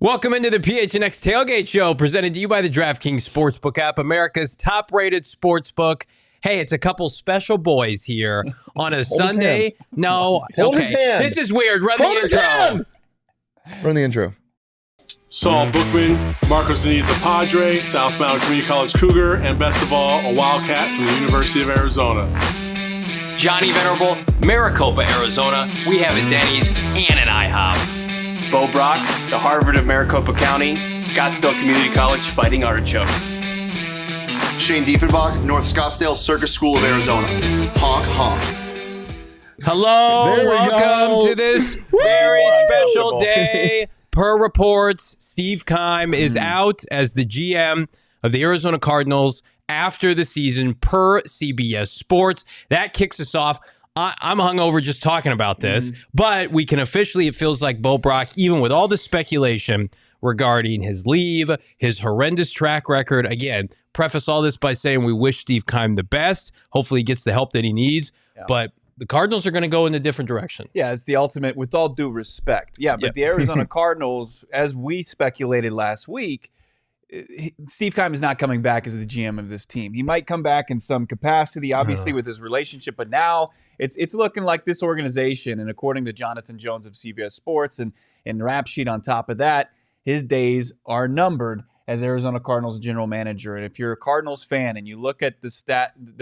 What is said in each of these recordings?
Welcome into the PHNX Tailgate Show, presented to you by the DraftKings Sportsbook app, America's top-rated sportsbook. Hey, it's a couple special boys here on a Sunday. No, Hold okay. his hand. This is weird. Run the intro. Run the intro. Saul Bookman, Marcos Deniz, a Padre, South Mountain Community College Cougar, and best of all, a Wildcat from the University of Arizona. Johnny Venerable, Maricopa, Arizona. We have a Denny's and an IHOP. Bo Brock, the Harvard of Maricopa County, Scottsdale Community College, Fighting Artichoke. Shane Diefenbach, North Scottsdale Circus School of Arizona. Honk, honk. Hello, There we welcome go. to this very special day. Per reports, Steve Keim is out as the GM of the Arizona Cardinals after the season, per CBS Sports. That kicks us off. I'm hungover just talking about this, but we can officially, it feels like Bo Brock, even with all the speculation regarding his leave, his horrendous track record. Again, preface all this by saying we wish Steve Keim the best. Hopefully he gets the help that he needs, but the Cardinals are going to go in a different direction. Yeah, it's the ultimate, with all due respect. Yeah, but the Arizona Cardinals, as we speculated last week, Steve Keim is not coming back as the GM of this team. He might come back in some capacity, obviously, with his relationship, but now it's looking like this organization, and according to Jonathan Jones of CBS Sports and the rap sheet on top of that, his days are numbered as Arizona Cardinals general manager. And if you're a Cardinals fan and you look at the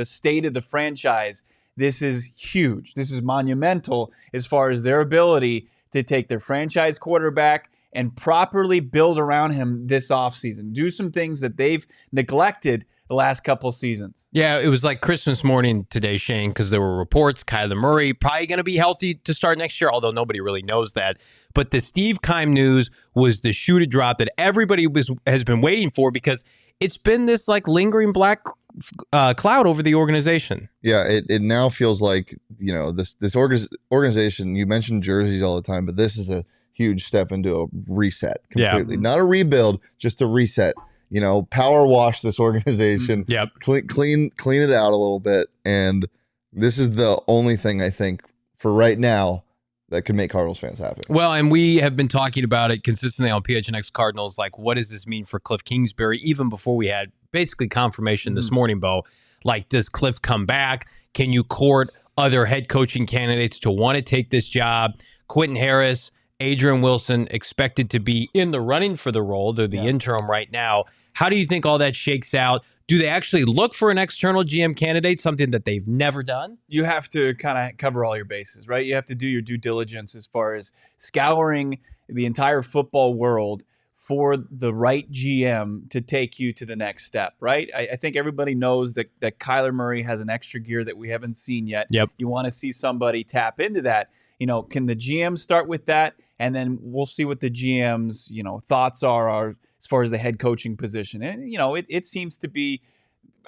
state of the franchise, this is huge. This is monumental as far as their ability to take their franchise quarterback and properly build around him this offseason. Do some things that they've neglected the last couple seasons. Yeah, it was like Christmas morning today, Shane, because there were reports Kyler Murray probably going to be healthy to start next year, although nobody really knows that. But the Steve Keim news was the shoe to drop that everybody has been waiting for, because it's been this like lingering black cloud over the organization. Yeah, it now feels like, you know, this organization, you mentioned jerseys all the time, but this is a huge step into a reset completely. Yeah. Not a rebuild, just a reset. You know, power wash this organization. Yep. Clean it out a little bit. And this is the only thing I think for right now that could make Cardinals fans happy. Well, and we have been talking about it consistently on PHNX Cardinals. Like, what does this mean for Cliff Kingsbury? Even before we had basically confirmation this morning, Bo. Like, does Cliff come back? Can you court other head coaching candidates to want to take this job? Quentin Harris, Adrian Wilson expected to be in the running for the role. They're the interim right now. How do you think all that shakes out? Do they actually look for an external GM candidate, something that they've never done? You have to kind of cover all your bases, right? You have to do your due diligence as far as scouring the entire football world for the right GM to take you to the next step, right? I think everybody knows that Kyler Murray has an extra gear that we haven't seen yet. Yep. You want to see somebody tap into that. You know, can the GM start with that? And then we'll see what the GM's, you know, thoughts are as far as the head coaching position. And, you know, it seems to be,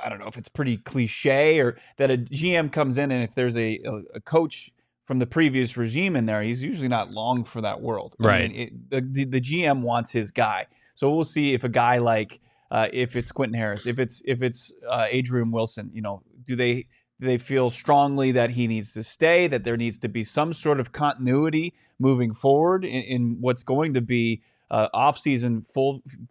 I don't know if it's pretty cliche or that a GM comes in and if there's a coach from the previous regime in there, he's usually not long for that world. Right. I mean, the GM wants his guy. So we'll see if a guy like, if it's Quentin Harris, if it's Adrian Wilson, you know, do they feel strongly that he needs to stay, that there needs to be some sort of continuity moving forward in what's going to be offseason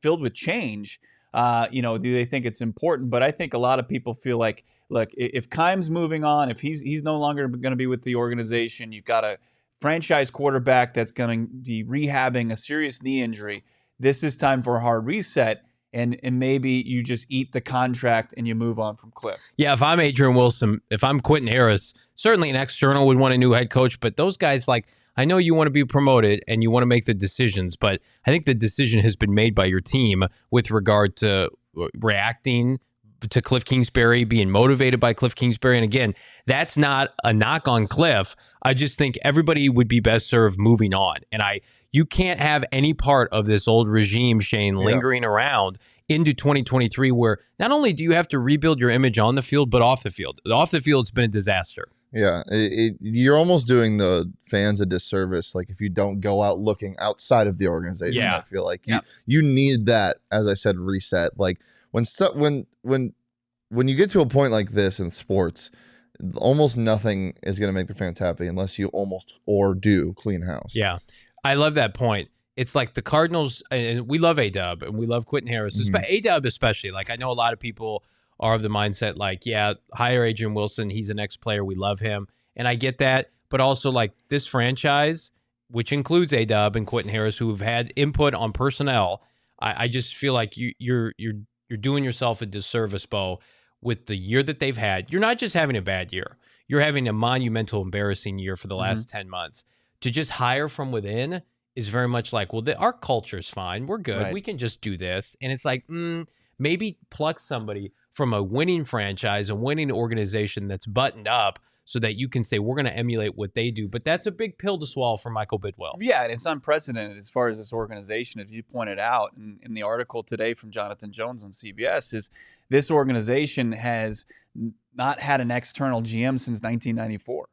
filled with change? You know, do they think it's important? But I think a lot of people feel like, look, if Keim's moving on, if he's no longer going to be with the organization, you've got a franchise quarterback that's going to be rehabbing a serious knee injury. This is time for a hard reset. And maybe you just eat the contract and you move on from Cliff. Yeah, if I'm Adrian Wilson, if I'm Quentin Harris, certainly an external would want a new head coach. But those guys, like, I know you want to be promoted and you want to make the decisions, but I think the decision has been made by your team with regard to reacting to Cliff Kingsbury, being motivated by Cliff Kingsbury. And again, that's not a knock on Cliff. I just think everybody would be best served moving on. And you can't have any part of this old regime, Shane, lingering around into 2023, where not only do you have to rebuild your image on the field, but off the field. Off the field, it's been a disaster. Yeah, you're almost doing the fans a disservice, like if you don't go out looking outside of the organization. Yeah. I feel like you need that, as I said, reset. Like when you get to a point like this in sports, almost nothing is going to make the fans happy unless you almost or do clean house. Yeah, I love that point. it's like the Cardinals, and we love A-Dub and we love Quentin Harris, but A-Dub especially. Like, I know a lot of people are of the mindset like, yeah, hire Adrian Wilson. He's an ex-player. We love him. And I get that. But also, like, this franchise, which includes A-Dub and Quentin Harris, who have had input on personnel, I just feel like you're doing yourself a disservice, Bo, with the year that they've had. You're not just having a bad year. You're having a monumental, embarrassing year for the last 10 months. To just hire from within is very much like, well, our culture's fine. We're good. Right. We can just do this. And it's like, maybe pluck somebody from a winning franchise, a winning organization that's buttoned up, so that you can say, we're going to emulate what they do. But that's a big pill to swallow for Michael Bidwell. Yeah, and it's unprecedented as far as this organization, as you pointed out in the article today from Jonathan Jones on CBS, is this organization has not had an external GM since 1994.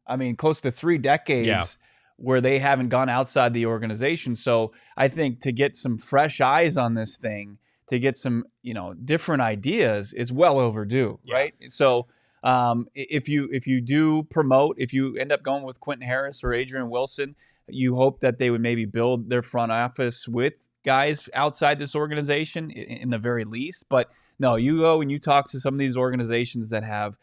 I mean, close to 3 decades where they haven't gone outside the organization. So I think to get some fresh eyes on this thing, to get some, different ideas, it's well overdue, right? So if you do promote, if you end up going with Quentin Harris or Adrian Wilson, you hope that they would maybe build their front office with guys outside this organization in the very least. But no, you go and you talk to some of these organizations that have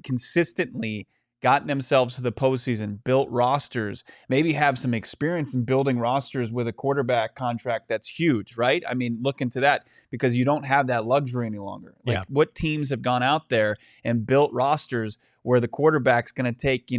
consistently gotten themselves to the postseason, built rosters, maybe have some experience in building rosters with a quarterback contract that's huge, right? I mean, look into that, because you don't have that luxury any longer. Like, what teams have gone out there and built rosters where the quarterback's going to take,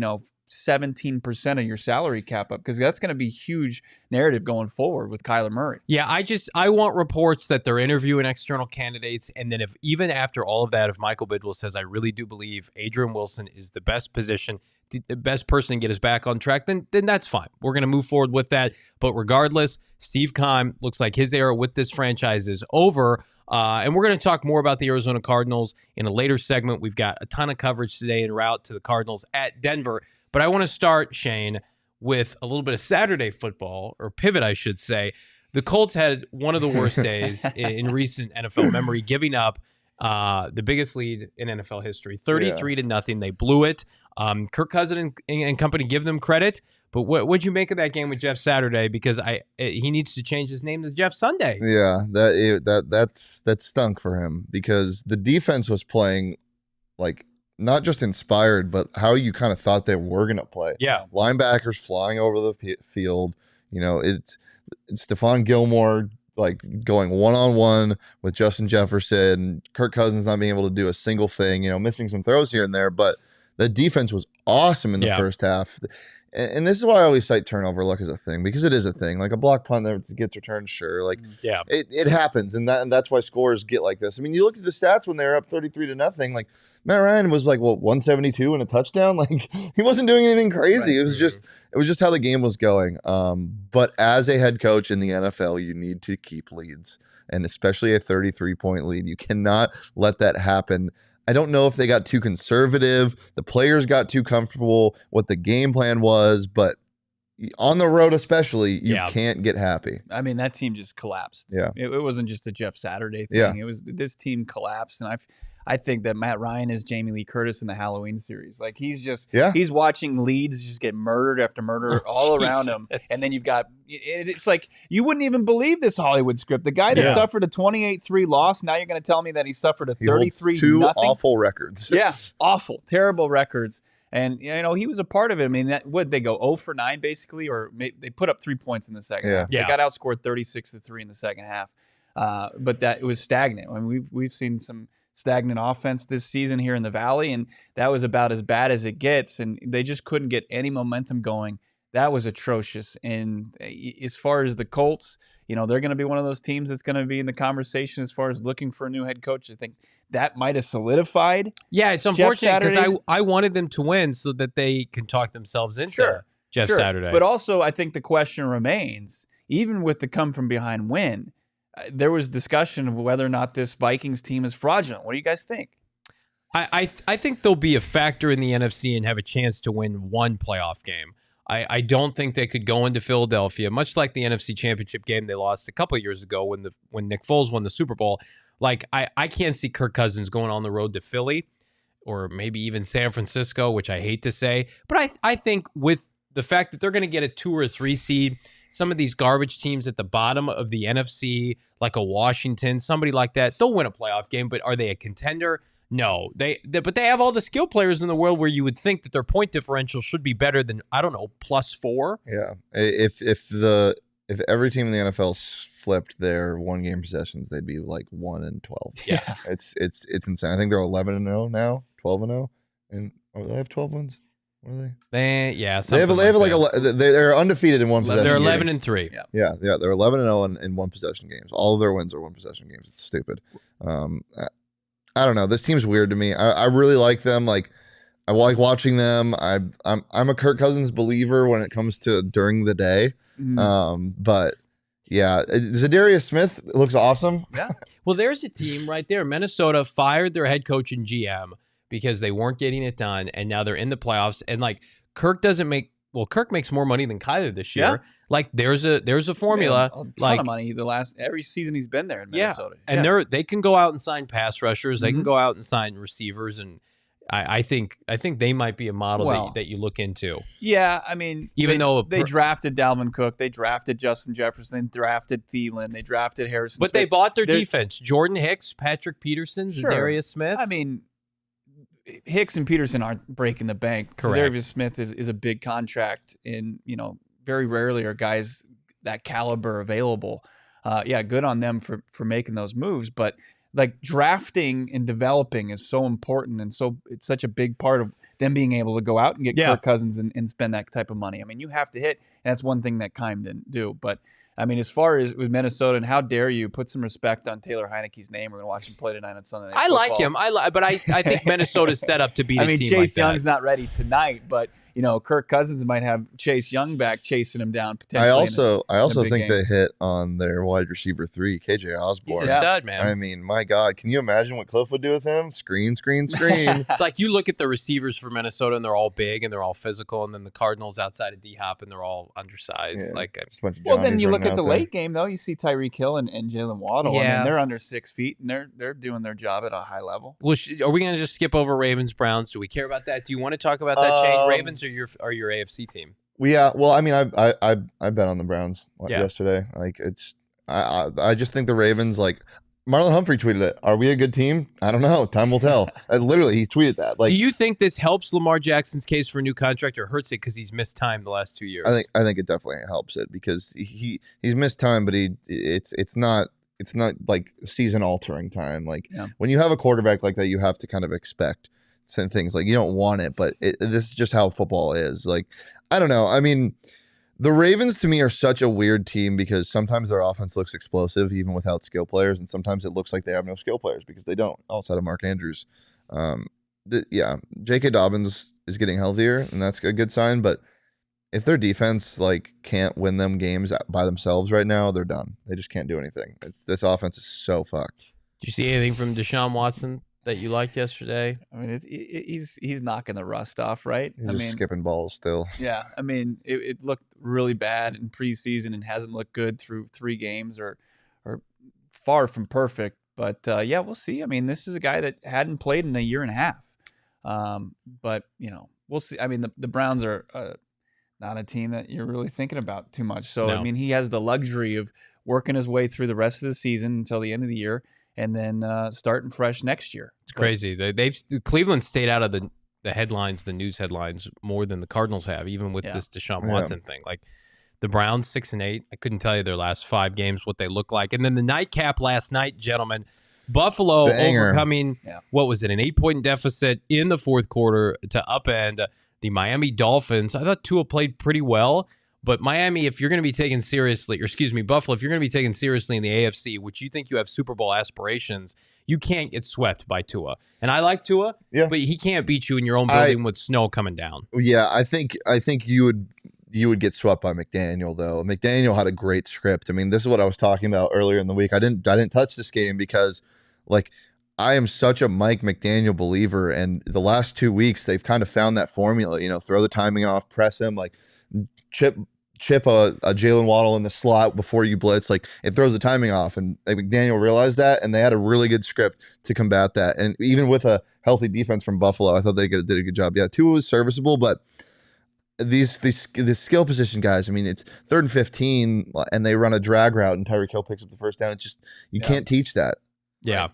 17% of your salary cap up? Because that's going to be huge narrative going forward with Kyler Murray. Yeah, I want reports that they're interviewing external candidates, and then if even after all of that, if Michael Bidwell says, I really do believe Adrian Wilson is the best position, the best person to get us back on track, then that's fine. We're going to move forward with that. But regardless, Steve Keim looks like his era with this franchise is over. And we're going to talk more about the Arizona Cardinals in a later segment. We've got a ton of coverage today en route to the Cardinals at Denver. But I want to start, Shane, with a little bit of Saturday football, or pivot, I should say. The Colts had one of the worst days in recent NFL memory, giving up the biggest lead in NFL history, 33-0. They blew it. Kirk Cousins and company, give them credit. But what'd you make of that game with Jeff Saturday? Because he needs to change his name to Jeff Sunday. Yeah, that stunk for him, because the defense was playing like not just inspired, but how you kind of thought they were going to play. Yeah. Linebackers flying over the field. It's Stephon Gilmore like going one-on-one with Justin Jefferson, Kirk Cousins not being able to do a single thing, missing some throws here and there. But the defense was awesome in the first half. And this is why I always cite turnover luck as a thing, because it is a thing. Like a block punt that gets returned, sure. Like, it happens, and that's why scores get like this. I mean, you look at the stats when they were up 33-0. Like, Matt Ryan was like, 172 and a touchdown. Like, he wasn't doing anything crazy. Right. It was just how the game was going. But as a head coach in the NFL, you need to keep leads, and especially a 33-point lead. You cannot let that happen. I don't know if they got too conservative. The players got too comfortable what the game plan was, but on the road especially, you can't get happy. I mean, that team just collapsed. Yeah. It wasn't just a Jeff Saturday thing. Yeah. This team collapsed, and I think that Matt Ryan is Jamie Lee Curtis in the Halloween series. Like, he's watching leads just get murdered after murder all around him. And then you've got, it's like, you wouldn't even believe this Hollywood script. The guy that suffered a 28-3 loss, now you're going to tell me that he suffered a 33-0. Two awful records. Yeah, awful, terrible records. And, he was a part of it. I mean, they go 0 for 9 basically, or they put up 3 points in the second half. They got outscored 36-3 in the second half. But it was stagnant. I mean, we've seen some stagnant offense this season here in the Valley, and that was about as bad as it gets, and they just couldn't get any momentum going. That was atrocious. And as far as the Colts, they're going to be one of those teams that's going to be in the conversation as far as looking for a new head coach. I think that might have solidified. Yeah, it's unfortunate because I wanted them to win so that they can talk themselves into Jeff Saturday. But also, I think the question remains, even with the come-from-behind win, there was discussion of whether or not this Vikings team is fraudulent. What do you guys think? I think they'll be a factor in the NFC and have a chance to win one playoff game. I don't think they could go into Philadelphia, much like the NFC Championship game they lost a couple of years ago when Nick Foles won the Super Bowl. Like, I can't see Kirk Cousins going on the road to Philly or maybe even San Francisco, which I hate to say. But I think with the fact that they're going to get a 2 or 3 seed, some of these garbage teams at the bottom of the NFC, like a Washington, somebody like that, they'll win a playoff game, but are they a contender? No. But they have all the skill players in the world where you would think that their point differential should be better than, I don't know, +4. Yeah. If every team in the NFL flipped their 1-game possessions, they'd be like 1-12. Yeah. It's insane. I think they're 11-0 now, 12-0, and they have 12 wins. What are they? They're undefeated in one possession. They're games. 11-3. Yeah, they're 11-0 in one possession games. All of their wins are one possession games. It's stupid. I don't know. This team's weird to me. I really like them. Like, I like watching them. I'm a Kirk Cousins believer when it comes to during the day. But yeah, Zadarius Smith looks awesome. Yeah. Well, there's a team right there. Minnesota fired their head coach and GM because they weren't getting it done, and now they're in the playoffs. And like Kirk makes more money than Kyler this year. Yeah. Like there's a formula. A ton like of money every season he's been there in Minnesota. And they can go out and sign pass rushers. They can Mhm. go out and sign receivers, and I think they might be a model that you look into. Yeah, I mean, they drafted Dalvin Cook, they drafted Justin Jefferson, they drafted Thielen, they drafted Harrison. But Smith. they bought their defense: Jordan Hicks, Patrick Peterson, Zadarius Smith. I mean, Hicks and Peterson aren't breaking the bank. Correct. Zadarius Smith is a big contract, and very rarely are guys that caliber available. Good on them for making those moves, but like drafting and developing is so important, and so it's such a big part of them being able to go out and get Kirk Cousins and spend that type of money. I mean, you have to hit, and that's one thing that Keim didn't do. But I mean, as far as with Minnesota, and how dare you put some respect on Taylor Heineke's name? We're gonna watch him play tonight on Sunday Night I Football. like him. but I think Minnesota's set up to beat a team Chase like that. Young's not ready tonight, but Kirk Cousins might have Chase Young back chasing him down potentially. I also think game. they hit on their wide receiver 3, KJ Osborne. He's a stud, man. I mean, my God, can you imagine what Cliff would do with him? Screen. It's like you look at the receivers for Minnesota, and they're all big and they're all physical, and then the Cardinals outside of D-Hop, and they're all undersized. Well, then you look at the late game though. You see Tyreek Hill and Jalen Waddle. Yeah. I mean, they're under 6 feet, and they're doing their job at a high level. Well, are we going to just skip over Ravens Browns? Do we care about that? Do you want to talk about that, Shane? Ravens are your AFC team? Yeah. Well, I mean, I bet on the Browns yesterday. Like I just think the Ravens, like Marlon Humphrey tweeted it. Are we a good team? I don't know. Time will tell. Literally, he tweeted that. Like, do you think this helps Lamar Jackson's case for a new contract, or hurts it because he's missed time the last 2 years? I think it definitely helps it because he's missed time, but it's not like season altering time. Like when you have a quarterback like that, you have to kind of expect some things. Like you don't want it, but this is just how football is. Like I don't know. I mean, the Ravens to me are such a weird team because sometimes their offense looks explosive even without skill players, and sometimes it looks like they have no skill players because they don't, outside of Mark Andrews. J.K. Dobbins is getting healthier, and that's a good sign. But if their defense can't win them games by themselves right now, they're done. They just can't do anything. This offense is so fucked. Did you see anything from Deshaun Watson that you liked yesterday? I mean, he's knocking the rust off, right? He's just skipping balls still. Yeah, I mean, it looked really bad in preseason and hasn't looked good through 3 games or far from perfect. But we'll see. I mean, this is a guy that hadn't played in a year and a half. But we'll see. I mean, the Browns are not a team that you're really thinking about too much. So, No. I mean, he has the luxury of working his way through the rest of the season until the end of the year, and then starting fresh next year. It's crazy. Cleveland stayed out of the headlines, the news headlines, more than the Cardinals have, even with this Deshaun Watson thing. Like the Browns 6-8. I couldn't tell you their last 5 games what they look like. And then the nightcap last night, gentlemen, Buffalo overcoming what was it, an 8-point deficit in the fourth quarter to upend the Miami Dolphins. I thought Tua played pretty well. But Miami, if you're going to be taken seriously, Buffalo, if you're going to be taken seriously in the AFC, which you think you have Super Bowl aspirations, you can't get swept by Tua. And I like Tua, but he can't beat you in your own building with snow coming down. Yeah, I think you would get swept by McDaniel though. McDaniel had a great script. I mean, this is what I was talking about earlier in the week. I didn't touch this game because I am such a Mike McDaniel believer, and the last 2 weeks they've kind of found that formula. Throw the timing off, press him, chip a Jalen Waddle in the slot before you blitz. It throws the timing off, and McDaniel realized that, and they had a really good script to combat that. And even with a healthy defense from Buffalo, I thought they did a good job. Yeah, Tua was serviceable, but these skill position guys, I mean, it's 3rd and 15 and they run a drag route and Tyreek Hill picks up the first down. It's just, you can't teach that. Yeah.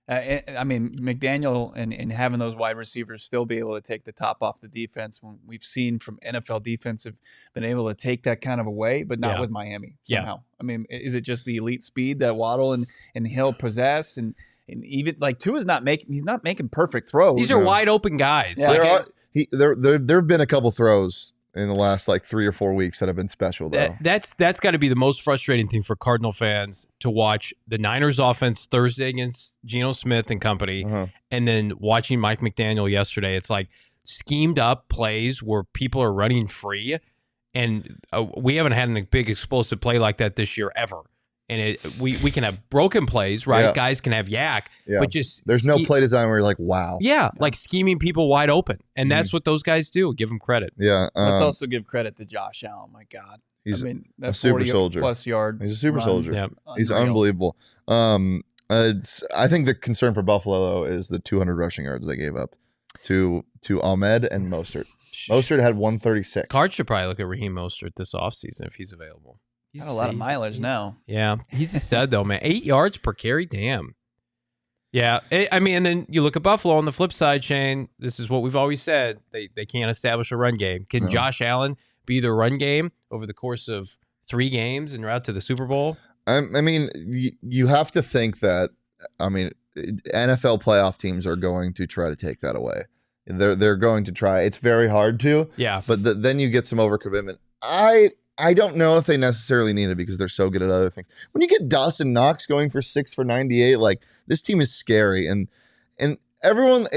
I mean, McDaniel and having those wide receivers still be able to take the top off the defense, when we've seen from NFL defense have been able to take that kind of away, but not with Miami somehow. I mean, is it just the elite speed that Waddle and Hill possess? And even like Tua's he's not making perfect throws. These are wide open guys. Yeah. There have been a couple throws in the last like 3 or 4 weeks that have been special though. That's got to be the most frustrating thing for Cardinal fans, to watch the Niners offense Thursday against Geno Smith and company, and then watching Mike McDaniel yesterday. It's like schemed up plays where people are running free, and we haven't had a big explosive play like that this year ever. And we can have broken plays, right? Yeah. Guys can have yak, but just there's no play design where you're like, wow. Yeah, like scheming people wide open, and that's what those guys do. Give them credit. Yeah. Let's also give credit to Josh Allen. My God, he's that a super soldier. plus yard. He's a super soldier. Yeah. He's unbelievable. I think the concern for Buffalo though is the 200 rushing yards they gave up to Ahmed and Mostert. Mostert had 136. Cards should probably look at Raheem Mostert this offseason if he's available. He's got a lot of mileage now. Yeah, he's a stud though, man. 8 yards per carry, damn. Yeah, I mean, and then you look at Buffalo on the flip side, Shane. This is what we've always said: they can't establish a run game. Can Josh Allen be the run game over the course of 3 games en route to the Super Bowl? I mean, you have to think that. I mean, NFL playoff teams are going to try to take that away. They're going to try. It's very hard to. Yeah, but then you get some overcommitment. I don't know if they necessarily need it because they're so good at other things. When you get Dawson Knox going for 6 for 98, like this team is scary, and everyone.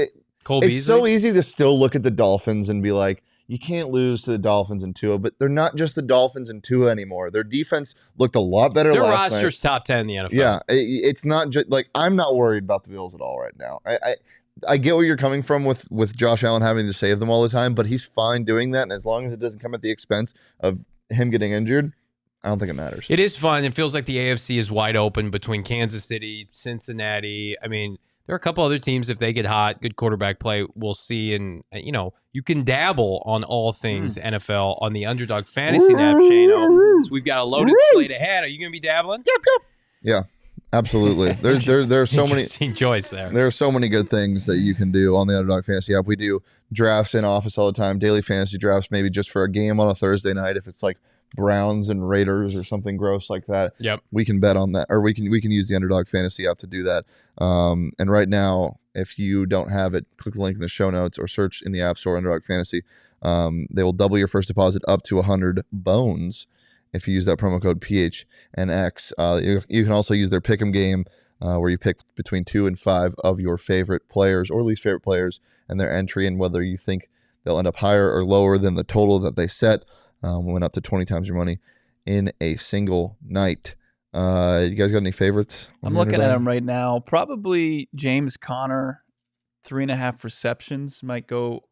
It's so easy to still look at the Dolphins and be like, you can't lose to the Dolphins and Tua, but they're not just the Dolphins and Tua anymore. Their defense looked a lot better Their last night. Their roster's top 10 in the NFL. Yeah, it's not just like I'm not worried about the Bills at all right now. I get where you're coming from with Josh Allen having to save them all the time, but he's fine doing that, and as long as it doesn't come at the expense of him getting injured, I don't think it matters. It is fun. It feels like the AFC is wide open between Kansas City, Cincinnati. I mean, there are a couple other teams, if they get hot, good quarterback play, we'll see. And, you can dabble on all things NFL on the Underdog Fantasy app, Shane. So we've got a loaded slate ahead. Are you going to be dabbling? Yep. Yeah, absolutely. There's so many choice there. There are so many good things that you can do on the Underdog Fantasy app. We do drafts in office all the time, daily fantasy drafts, maybe just for a game on a Thursday night. If it's like Browns and Raiders or something gross like that, we can bet on that, or we can use the Underdog Fantasy app to do that. And right now, if you don't have it, click the link in the show notes or search in the App Store Underdog Fantasy. They will double your first deposit up to 100 bones if you use that promo code PHNX. You can also use their Pick'em game where you pick between 2 and 5 of your favorite players or least favorite players and their entry, and whether you think they'll end up higher or lower than the total that they set. Went up to 20 times your money in a single night. You guys got any favorites? I'm looking at them right now. Probably James Conner, 3.5 receptions. Might go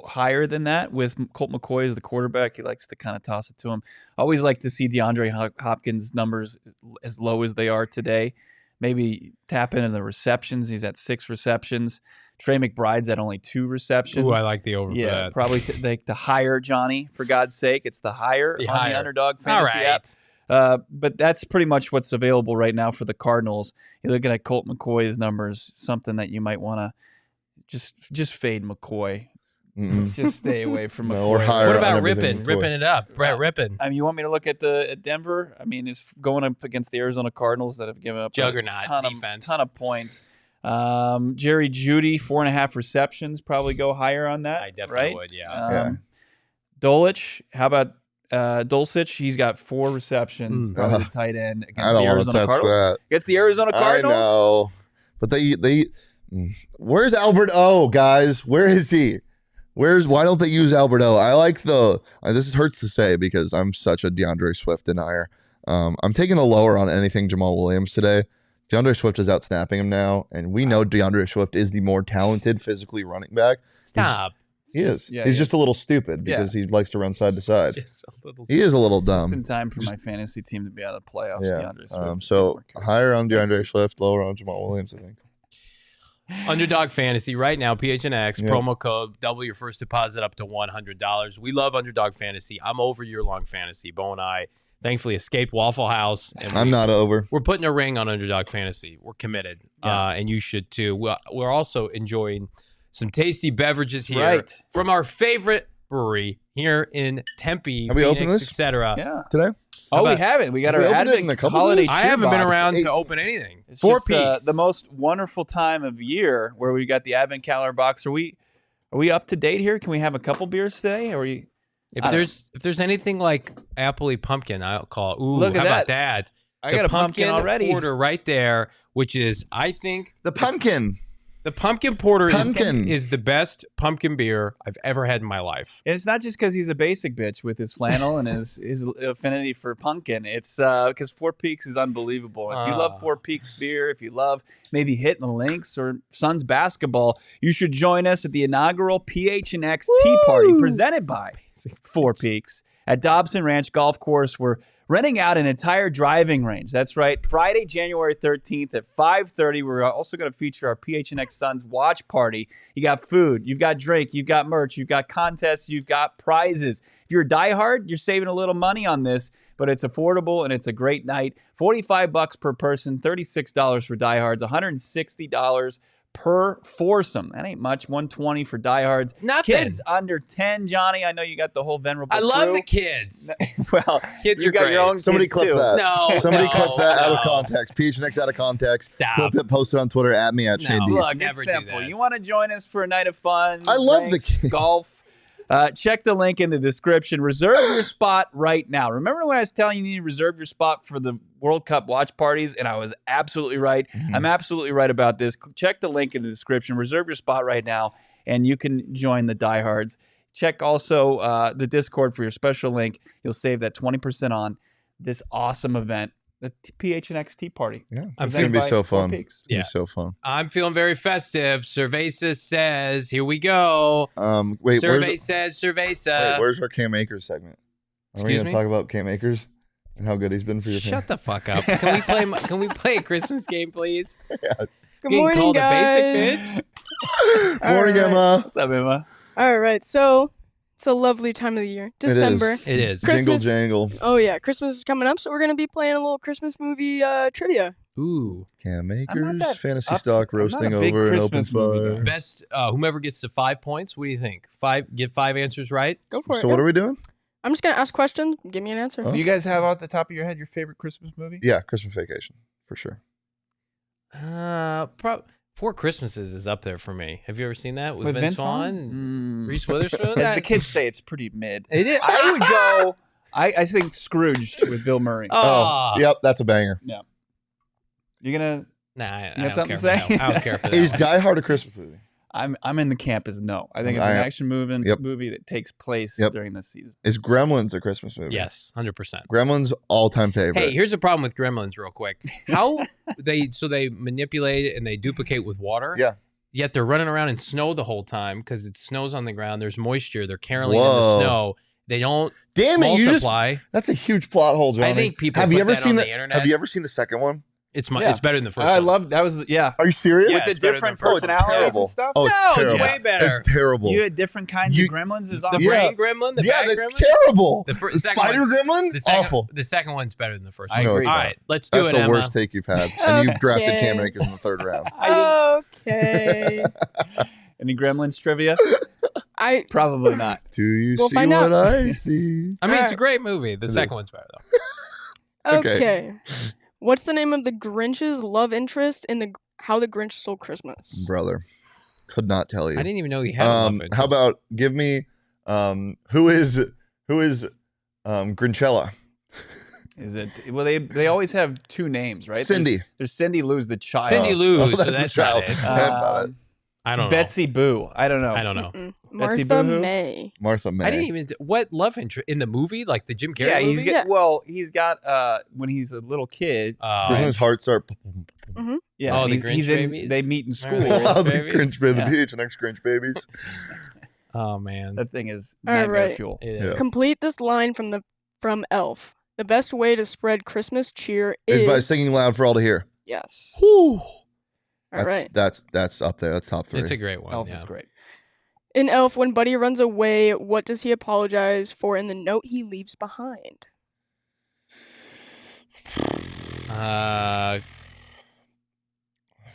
higher than that with Colt McCoy as the quarterback. He likes to kind of toss it to him. I always like to see DeAndre Hopkins' numbers as low as they are today. Maybe tap into the receptions. He's at 6 receptions. Trey McBride's at only 2 receptions. Ooh, I like the over for that. Probably the higher, Johnny, for God's sake. It's the higher on the Underdog Fantasy app. But that's pretty much what's available right now for the Cardinals. You're looking at Colt McCoy's numbers, something that you might want to just fade McCoy. Let's just stay away from McCoy. Or higher. What about ripping it up? Brett Rippin. I mean, you want me to look at Denver? I mean, it's going up against the Arizona Cardinals that have given up juggernaut a ton of points. Jerry Jeudy, 4.5 receptions, probably go higher on that. I definitely would, yeah. Dulcich, how about Dulcich? He's got 4 receptions, probably the tight end against the Arizona Cardinals. Against the Arizona Cardinals? I know. But they where's Albert O, guys? Where is he? Why don't they use Albert O? I like this hurts to say because I'm such a DeAndre Swift denier. I'm taking the lower on anything Jamal Williams today. DeAndre Swift is out snapping him now, and we know DeAndre Swift is the more talented physically running back. Stop. He is. He's just a little stupid because he likes to run side to side. He is a little dumb. Just in time for my fantasy team to be out of the playoffs. Yeah. DeAndre Swift. So higher on DeAndre Swift, lower on Jamal Williams, I think. Underdog Fantasy right now, PHNX, Yep. promo code, double your first deposit up to $100. We love Underdog Fantasy. I'm over year-long fantasy. Bo and I thankfully escaped Waffle House. And I'm not over. We're putting a ring on Underdog Fantasy. We're committed, and you should too. We're also enjoying some tasty beverages here from our favorite brewery here in Tempe, Have we Phoenix, opened this? etc. Yeah. Today? Oh, we haven't. We got Have our we opened it in Advent a couple holiday days? I haven't been box. around to open anything. It's Four just, Peaks. the most wonderful time of year where we got the Advent calendar box. Are we up to date here? Can we have a couple beers today? Or are we? If there's anything like appley pumpkin, I'll call. Ooh, Look at how about that? I The got a pumpkin already. porter right there, which is, I think, The pumpkin. the pumpkin porter Pumpkin. is the best pumpkin beer I've ever had in my life. And it's not just because he's a basic bitch with his flannel and his affinity for pumpkin. It's because Four Peaks is unbelievable. If you love Four Peaks beer, if you love maybe hitting the links or Suns basketball, you should join us at the inaugural PHNX Tea Party presented by Four Peaks at Dobson Ranch Golf Course. We're renting out an entire driving range. That's right. Friday, January 13th at 5:30. We're also going to feature our PHNX Suns watch party. You got food, you've got drink, you've got merch, you've got contests, you've got prizes. If you're a diehard, you're saving a little money on this, but it's affordable and it's a great night. $45 per person, $36 for diehards, $160 per foursome. That ain't much. $120 for diehards. It's nothing. Kids under 10, Johnny. I know you got the whole venerable I love crew. the kids. Well, Kids you are got great. your own Somebody kids clip too. that. No, Somebody no, clip that out of no. context. PHNX out of context. Stop. Clip it, post it on Twitter at me at No. Shane D. Look, Never it's do simple. that. You want to join us for a night of fun? I love the drinks, kids. golf. Check the link in the description. Reserve your spot right now. Remember when I was telling you need to reserve your spot for the World Cup watch parties? And I was absolutely right. I'm absolutely right about this. Check the link in the description. Reserve your spot right now, and you can join the diehards. Check also the Discord for your special link. You'll save that 20% on this awesome event, the PHNX Tea Party. Yeah, I'm it's gonna feeling be by so Four fun. Peaks. It's gonna Yeah. be so fun. I'm feeling very festive. Cerveza says, here we go. Wait, Survey says, Cerveza. where's our Cam Akers segment? Are we Excuse gonna me? talk about Cam Akers and how good he's been for your Shut the fuck up. Can we play a Christmas game, please? Yes. Good Getting morning, called guys. a basic bitch? Morning, All right. Emma. What's up, Emma? All right, so it's a lovely time of the year, December. It is. Chris- Jingle Christmas. jangle. Oh yeah, Christmas is coming up, so we're gonna be playing a little Christmas movie trivia. Ooh. Cam not Akers, that fantasy up- stock I'm not a roasting big over an open Christmas movie fire. guy. Best, whomever gets to 5 points. What do you think? Get 5 answers right? Go for it. So what are we doing? I'm just gonna ask questions. Give me an answer. Oh. Do you guys have off the top of your head your favorite Christmas movie? Yeah, Christmas Vacation for sure. Four Christmases is up there for me. Have you ever seen that with, Vince Vince Vaughn? Vaughn? Reese Witherspoon? As the kids say, it's pretty mid. It is. I would go. I think Scrooged with Bill Murray. Oh, Yep, that's a banger. You're gonna. Nah, I got don't something care to for that say? one. I don't care for that Is one. Die Hard a Christmas movie? I'm in the camp as no. I think it's an action movie that takes place during this season. Is Gremlins a Christmas movie? Yes, 100%. Gremlins all-time favorite. Hey, here's a problem with Gremlins, real quick. How they manipulate it and they duplicate with water. Yeah. Yet they're running around in snow the whole time because it snows on the ground. There's moisture. They're caroling in Whoa. the snow. They don't Damn it! multiply. That's a huge plot hole, Johnny. I think people have you put ever that seen on the the internet. Have you ever seen the second one? It's Yeah. it's better than the first I one. love that. Was yeah. Are you serious? Yeah, With the it's better than different the first one. Oh, it's personalities terrible. and stuff. Oh, it's No, terrible. it's way better. It's terrible. You had different kinds of gremlins. It was The awesome. Yeah. brain gremlin, the yeah, back that's gremlin. terrible. The The second spider one's- gremlin? The second, Awful. The second one's better than the first I one. agree. All right, let's do That's it, the Emma. worst take you've had. And you drafted Okay. Cam Akers in the third round. Okay. Any gremlins trivia? I Probably not. Do you We'll see find what out. I see? I mean, it's a Alright. great movie. The It second is. one's better, though. Okay. okay. What's the name of the Grinch's love interest in the How the Grinch Stole Christmas? Brother. Could not tell you. I didn't even know he had a love interest. How about give me who is Grinchella? Is it? Well, they always have two names, right? Cindy. There's Cindy Lou's the child. Cindy Lou, Oh, so the that's child. not it. That's not it. I don't know. Betsy Boo. I don't know. I don't know. Mm-mm. Betsy Martha Boo-hoo? May. Martha May. I didn't even. What love interest in the movie? Like the Jim Carrey Yeah, movie? he's got. Well, he's got. When he's a little kid. Doesn't his heart start? Yeah, Oh, the he's Grinch in. babies? They meet in school. Right. Oh, the babies? Grinch baby, Yeah. the PHNX Grinch babies. Oh man, That thing is All nightmare right. fuel. it is. Yeah. Complete this line from Elf. The best way to spread Christmas cheer Is is by singing loud for all to hear. Yes. Whew. All right. That's up there. That's top 3. It's a great one. Elf yeah. is great. In Elf, when Buddy runs away, what does he apologize for in the note he leaves behind?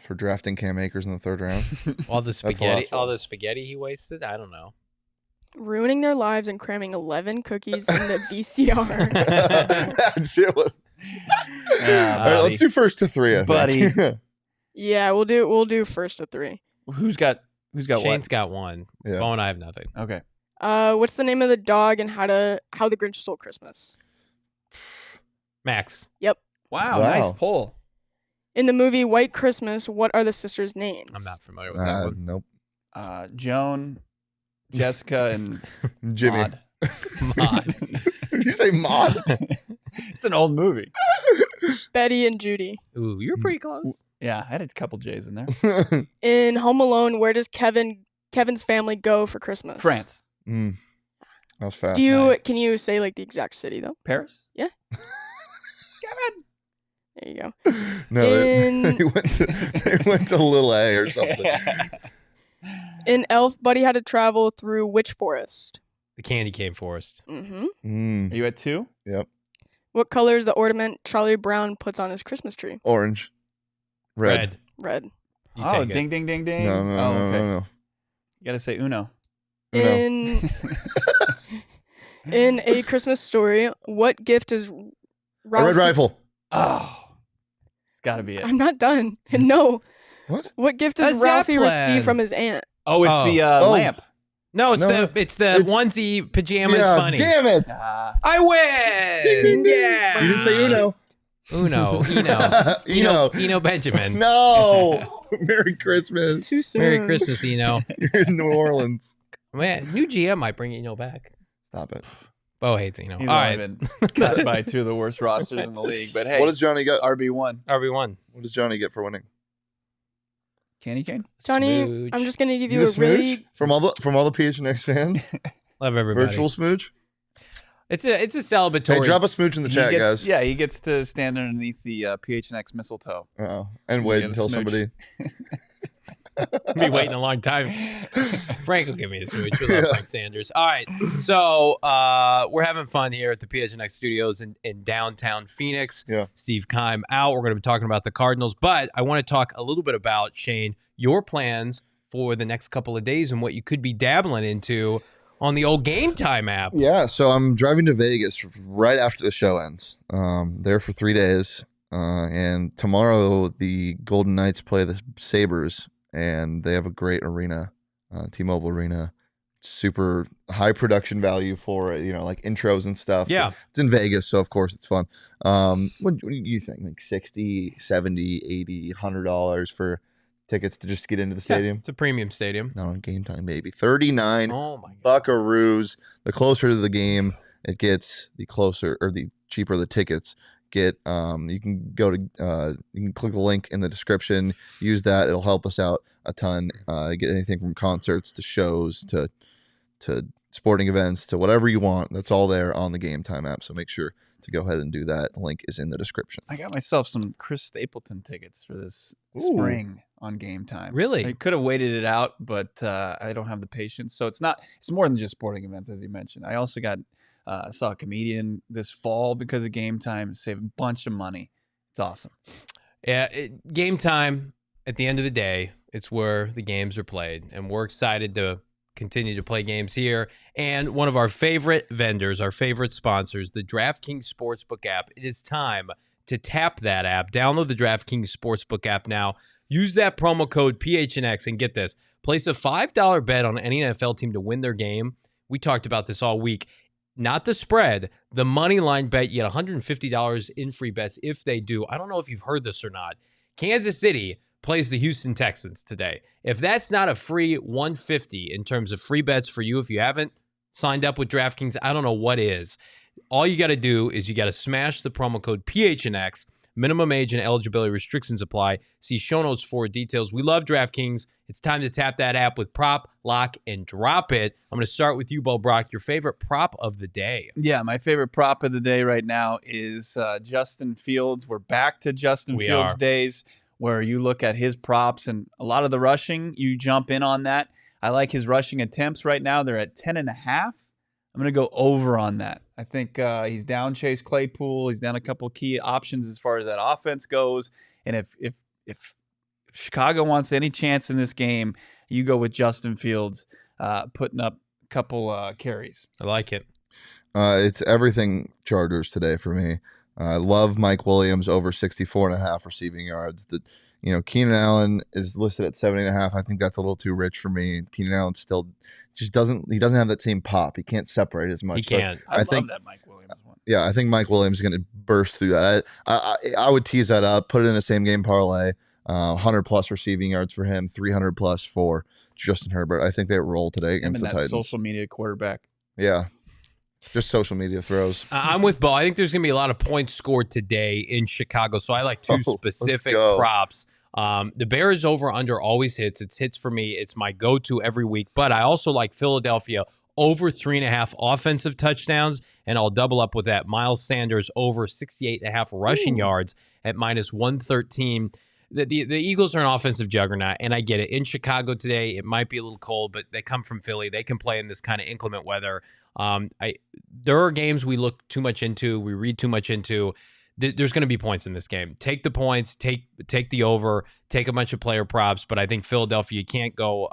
For drafting Cam Akers in the 3rd round. All the spaghetti, last one. all the spaghetti he wasted. I don't know. Ruining their lives and cramming 11 cookies in the VCR. That shit was. All right, let's do first to 3. I Buddy. think. Yeah, we'll do first to 3. Who's got Shane's got one. Yeah. Bo and I have nothing. what? Okay. What's the name of the dog and how the Grinch stole Christmas? Max. Wow, Wow. nice pull. In the movie White Christmas, what are the sisters' names? I'm not familiar with that one. Nope. Joan, Jessica, and Jimmy. Maud. Maud. Did you say Maud? It's an old movie. Betty and Judy. Ooh, you're pretty close. Yeah, I had a couple J's in there. In Home Alone, where does Kevin's family go for Christmas? France. That was fast. Can you say like the exact city though? Paris? Yeah. Kevin. There you go. No, they went to Lil A or something. In Elf, Buddy had to travel through which forest? The candy cane forest. Mm-hmm. Are you at 2? Yep. What color is the ornament Charlie Brown puts on his Christmas tree? Orange. Red. Red. You Oh, take it. ding, ding, ding, ding. No, okay. no. You got to say Uno. In In A Christmas Story, what gift is A Ralphie? red rifle. Oh, it's got to be it. I'm not done. No. What? What gift does A Ralphie Zeppelin. receive from his aunt? Oh, it's the lamp. No, it's No, the it's- onesie pajamas Yeah, bunny. damn it. I win. Ding, ding, ding. Yeah. You didn't say Uno. Eno Benjamin. No. Merry Christmas. Too soon. Merry Christmas, Eno. You're in New Orleans. Man, new GM might bring Eno back. Stop it. Bo hates Eno. He's All only right, been cut by 2 of the worst rosters in the league. But hey, What does Johnny get? RB1. RB1. What does Johnny get for winning? Candy cane? Johnny, Smooch. I'm just gonna give You you a a smooch really from all the PHNX fans. Love everybody. Virtual smooch. It's a celebratory. Hey, drop a smooch in the chat, guys. Yeah, he gets to stand underneath the PHNX mistletoe. Uh-oh. And wait Get a until smooch. somebody. Be waiting a long time. Frank will give me a smooch. We love Yeah. Frank Sanders. All right. So we're having fun here at the PHNX studios in downtown Phoenix. Yeah. Steve Keim out. We're going to be talking about the Cardinals, but I want to talk a little bit about, Shane, your plans for the next couple of days and what you could be dabbling into on the old Game Time app. Yeah, so I'm driving to Vegas right after the show ends. There for 3 days. And tomorrow the Golden Knights play the Sabres, and they have a great arena, T-Mobile Arena. Super high production value for it, like intros and stuff. Yeah. It's in Vegas, so of course it's fun. What do you think? Like 60, 70, 80, $100 for tickets to just get into the stadium? It's a premium stadium. Not on Game Time, baby. 39 Oh, my God. Buckaroos. The closer to the game it gets, the closer or the cheaper the tickets get. You can go to you can click the link in the description, use that. It'll help us out a ton. Get anything from concerts to shows to sporting events to whatever you want. That's all there on the Game Time app, so make sure to go ahead and do that. The link is in the description. I got myself some Chris Stapleton tickets for this Ooh. spring on Game Time. Really? I could have waited it out, but I don't have the patience. So it's more than just sporting events, as you mentioned. I also saw a comedian this fall because of Game Time, save a bunch of money. It's awesome. Yeah, Game Time, at the end of the day, it's where the games are played, and we're excited to continue to play games here. And one of our favorite vendors, our favorite sponsors, the DraftKings Sportsbook app. It is time to tap that app. Download the DraftKings Sportsbook app now. Use that promo code PHNX and get this. Place a $5 bet on any NFL team to win their game. We talked about this all week. Not the spread, the money line bet. You get $150 in free bets if they do. I don't know if you've heard this or not. Kansas City plays the Houston Texans today. If that's not a free $150 in terms of free bets for you, if you haven't signed up with DraftKings, I don't know what is. All you got to do is you got to smash the promo code PHNX. Minimum age and eligibility restrictions apply. See show notes for details. We love DraftKings. It's time to tap that app with Prop, Lock, and Drop It. I'm going to start with you, Bo Brock, your favorite prop of the day. Yeah, my favorite prop of the day right now is Justin Fields. We're back to Justin We Fields are. days. where you look at his props and a lot of the rushing, you jump in on that. I like his rushing attempts right now. They're at 10.5. I'm going to go over on that. I think he's down Chase Claypool. He's down a couple of key options as far as that offense goes. And if Chicago wants any chance in this game, you go with Justin Fields putting up a couple carries. I like it. It's everything Chargers today for me. I love Mike Williams over 64.5 receiving yards. Keenan Allen is listed at 70.5. I think that's a little too rich for me. Keenan Allen still just doesn't have that same pop. He can't separate as much. He can't. I love that Mike Williams one. Yeah, I think Mike Williams is going to burst through that. I would tease that up, put it in a same game parlay. 100 plus receiving yards for him, 300 plus for Justin Herbert. I think they roll today against the Titans. Social media quarterback. Yeah. Just social media throws. I'm with Bo. I think there's going to be a lot of points scored today in Chicago. So I like two specific props. The Bears over under always hits. It's hits for me. It's my go-to every week. But I also like Philadelphia over 3.5 offensive touchdowns. And I'll double up with that. Miles Sanders over 68.5 rushing yards at -113. The Eagles are an offensive juggernaut, and I get it. In Chicago today, it might be a little cold, but they come from Philly. They can play in this kind of inclement weather. There are games we look too much into, we read too much into. There's going to be points in this game. Take the points, take the over, take a bunch of player props. But I think Philadelphia, you can't go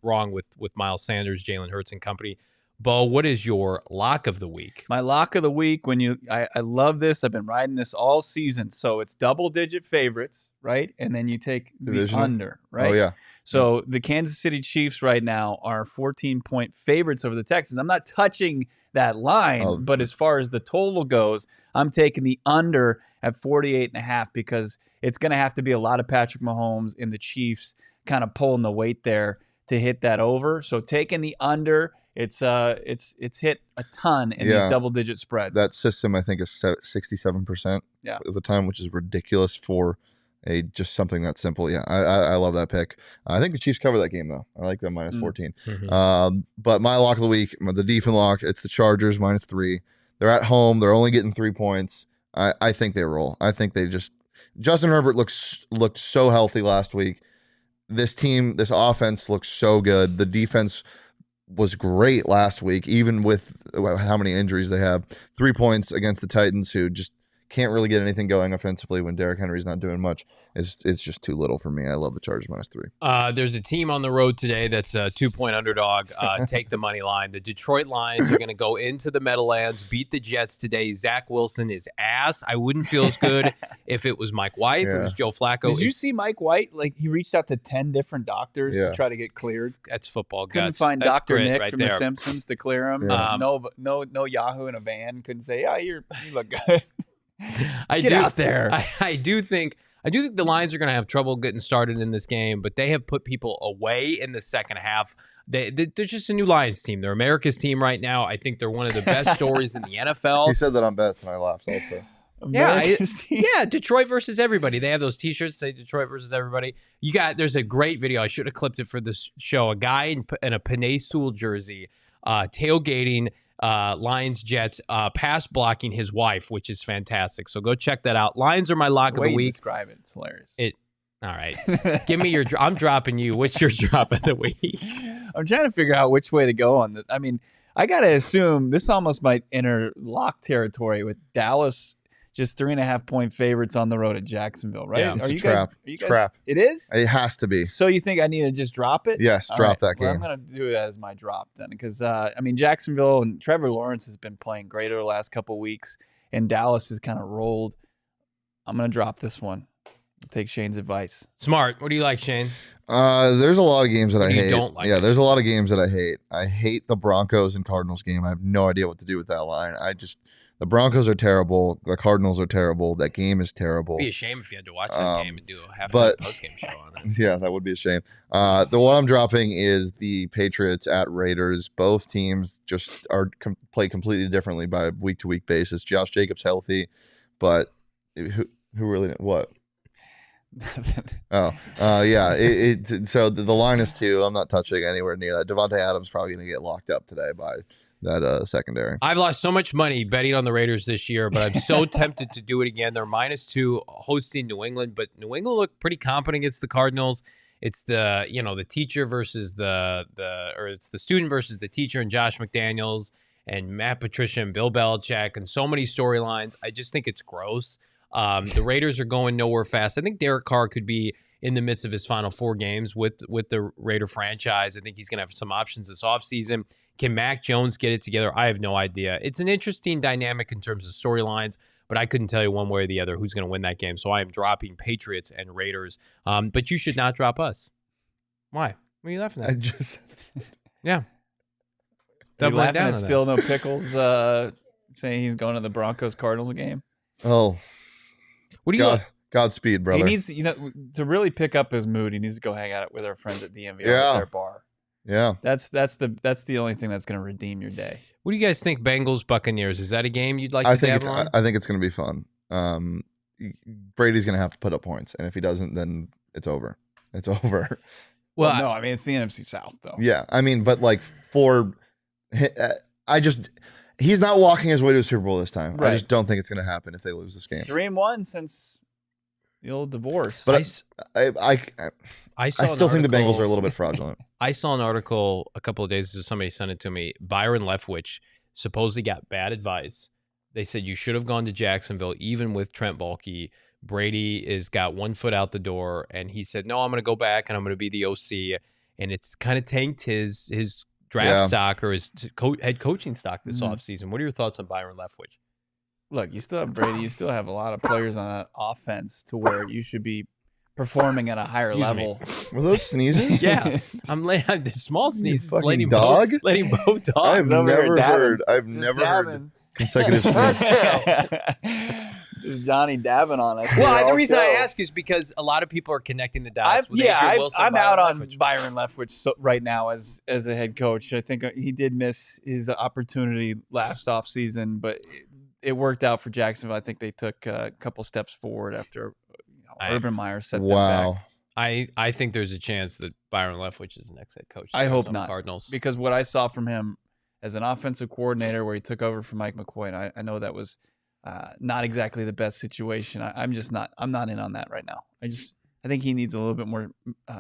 wrong with Miles Sanders, Jalen Hurts, and company. Bo, what is your lock of the week? My lock of the week, I love this. I've been riding this all season. So it's double-digit favorites, right? And then you take the under, right? Oh, yeah. So the Kansas City Chiefs right now are 14-point favorites over the Texans. I'm not touching that line, but as far as the total goes, I'm taking the under at 48.5 because it's going to have to be a lot of Patrick Mahomes and the Chiefs kind of pulling the weight there to hit that over. So taking the under, it's hit a ton in these double-digit spreads. That system, I think, is 67% at the time, which is ridiculous for just something that simple. Yeah, I love that pick. I think the Chiefs cover that game, though. I like them -14. Mm-hmm. But my lock of the week, the Deefin lock, it's the Chargers -3. They're at home. They're only getting 3 points. I think they roll. I think they just – Justin Herbert looked so healthy last week. This offense looks so good. The defense – was great last week, even with how many injuries they have. 3 points against the Titans, who just can't really get anything going offensively when Derrick Henry's not doing much. It's just too little for me. I love the Chargers -3. There's a team on the road today that's a 2-point underdog. Take the money line. The Detroit Lions are going to go into the Meadowlands, beat the Jets today. Zach Wilson is ass. I wouldn't feel as good if it was Mike White, if it was Joe Flacco. Did you see Mike White? Like, he reached out to 10 different doctors to try to get cleared. That's football Couldn't guts. find That's Dr. Nick right from there. The Simpsons to clear him. Yeah. No Yahoo in a van couldn't say, yeah, you look good. Get out there. I do think the Lions are going to have trouble getting started in this game, but they have put people away in the second half. They're just a new Lions team. They're America's team right now. I think they're one of the best stories in the NFL. He said that on bets, and I laughed also. Yeah, Detroit versus everybody. They have those T-shirts that say Detroit versus everybody. There's a great video. I should have clipped it for this show. A guy in a Penei Sewell jersey tailgating Lions Jets, pass blocking his wife, which is fantastic. So go check that out. Lions are my lock of the week. Describe it. It's hilarious. All right. Give me your I'm dropping you. What's your drop of the week? I'm trying to figure out which way to go on this. I mean, I got to assume this almost might enter lock territory with Dallas just 3.5-point favorites on the road at Jacksonville, right? Yeah, it's a trap. Trap. It is? It has to be. So you think I need to just drop it? Yes, drop that game. Well, I'm going to do it as my drop then because, Jacksonville and Trevor Lawrence has been playing great over the last couple of weeks, and Dallas has kind of rolled. I'm going to drop this one. Take Shane's advice. Smart. What do you like, Shane? There's a lot of games that I hate. Don't like there's a lot of games that I hate. I hate the Broncos and Cardinals game. I have no idea what to do with that line. The Broncos are terrible. The Cardinals are terrible. That game is terrible. It'd be a shame if you had to watch that game and do a half-hour post-game show on it. Yeah, that would be a shame. The one I'm dropping is the Patriots at Raiders. Both teams just play completely differently by a week-to-week basis. Josh Jacobs healthy, but who really what? So the line is 2. I'm not touching anywhere near that. Devontae Adams probably going to get locked up today by that secondary. I've lost so much money betting on the Raiders this year, but I'm so tempted to do it again. They're -2 hosting New England, but New England looked pretty competent against the Cardinals. It's the teacher versus it's the student versus the teacher, and Josh McDaniels and Matt Patricia and Bill Belichick, and so many storylines. I just think it's gross. The Raiders are going nowhere fast. I think Derek Carr could be in the midst of his final 4 games with the Raider franchise. I think he's going to have some options this offseason. Can Mac Jones get it together? I have no idea. It's an interesting dynamic in terms of storylines, but I couldn't tell you one way or the other who's going to win that game. So I am dropping Patriots and Raiders. But you should not drop us. Why? What are you laughing at? Yeah. Are you laughing at Still No Pickles saying he's going to the Broncos Cardinals game? Oh, what do you? Godspeed, brother. He needs to really pick up his mood. He needs to go hang out with our friends at DMV at their bar. Yeah, that's the only thing that's going to redeem your day. What do you guys think? Bengals Buccaneers, is that a game you'd like to dabble on? I think it's going to be fun. Brady's going to have to put up points, and if he doesn't, then it's over. It's over. Well, no, I mean it's the NFC South though. Yeah, I mean, but like he's not walking his way to a Super Bowl this time. Right. I just don't think it's going to happen if they lose this game. 3-1 since the old divorce. But I still think the Bengals are a little bit fraudulent. I saw an article a couple of days ago. Somebody sent it to me. Byron Leftwich supposedly got bad advice. They said you should have gone to Jacksonville, even with Trent Baalke. Brady has got 1 foot out the door, and he said, "No, I'm going to go back and I'm going to be the OC." And it's kind of tanked his draft stock or his head coaching stock this offseason. What are your thoughts on Byron Leftwich? Look, you still have Brady. You still have a lot of players on that offense to where you should be performing at a higher level. Were those sneezes? Yeah, I'm the small sneezes. Fucking dog. Letting both dogs. I've never heard consecutive sneezes. Just Johnny dabbing on us. Well, the reason I ask is because a lot of people are connecting the dots. I'm out on Byron Leftwich right now as a head coach. I think he did miss his opportunity last offseason, but it worked out for Jacksonville. I think they took a couple steps forward after Urban Meyer set them back. I think there's a chance that Byron Leftwich is the next head coach. I hope not. Cardinals. Because what I saw from him as an offensive coordinator where he took over from Mike McCoy, and I know that was not exactly the best situation. I'm not in on that right now. I think he needs a little bit more